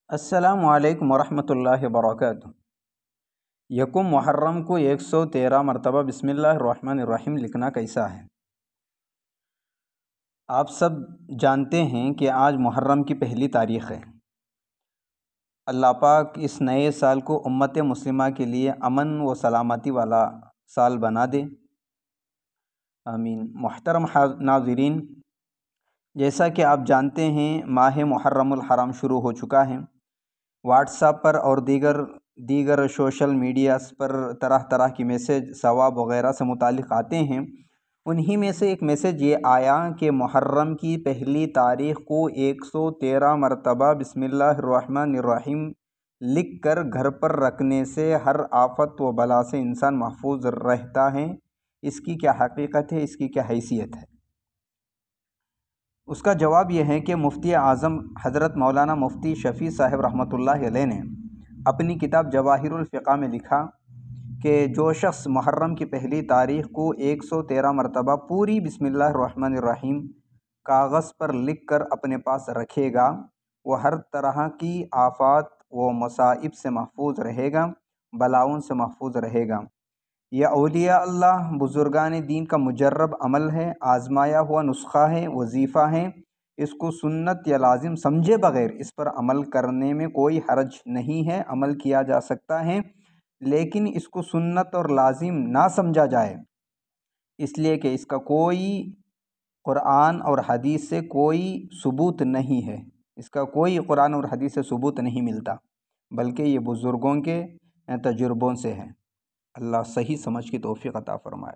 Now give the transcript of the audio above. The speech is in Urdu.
السلام علیکم ورحمۃ اللہ وبرکاتہ۔ یکم محرم کو 113 مرتبہ بسم اللہ الرحمن الرحیم لکھنا کیسا ہے؟ آپ سب جانتے ہیں کہ آج محرم کی پہلی تاریخ ہے۔ اللہ پاک اس نئے سال کو امت مسلمہ کے لیے امن و سلامتی والا سال بنا دے، آمین۔ محترم ناظرین، جیسا کہ آپ جانتے ہیں ماہ محرم الحرام شروع ہو چکا ہے۔ واٹس ایپ پر اور دیگر سوشل میڈیاز پر طرح طرح کی میسیج ثواب وغیرہ سے متعلق آتے ہیں۔ انہی میں سے ایک میسیج یہ آیا کہ محرم کی پہلی تاریخ کو 113 مرتبہ بسم اللہ الرحمن الرحیم لکھ کر گھر پر رکھنے سے ہر آفت و بلا سے انسان محفوظ رہتا ہے۔ اس کی کیا حقیقت ہے، اس کی کیا حیثیت ہے؟ اس کا جواب یہ ہے کہ مفتی اعظم حضرت مولانا مفتی شفیع صاحب رحمۃ اللہ علیہ نے اپنی کتاب جواہر الفقہ میں لکھا کہ جو شخص محرم کی پہلی تاریخ کو 113 مرتبہ پوری بسم اللہ الرحمن الرحیم کاغذ پر لکھ کر اپنے پاس رکھے گا، وہ ہر طرح کی آفات و مصائب سے محفوظ رہے گا، بلاؤں سے محفوظ رہے گا۔ یہ اولیاء اللہ بزرگان دین کا مجرب عمل ہے، آزمایا ہوا نسخہ ہے، وظیفہ ہے۔ اس کو سنت یا لازم سمجھے بغیر اس پر عمل کرنے میں کوئی حرج نہیں ہے، عمل کیا جا سکتا ہے، لیکن اس کو سنت اور لازم نہ سمجھا جائے، اس لیے کہ اس کا کوئی قرآن اور حدیث سے کوئی ثبوت نہیں ہے، اس کا کوئی قرآن اور حدیث سے ثبوت نہیں ملتا، بلکہ یہ بزرگوں کے تجربوں سے ہے۔ اللہ صحیح سمجھ کی توفیق عطا فرمائے۔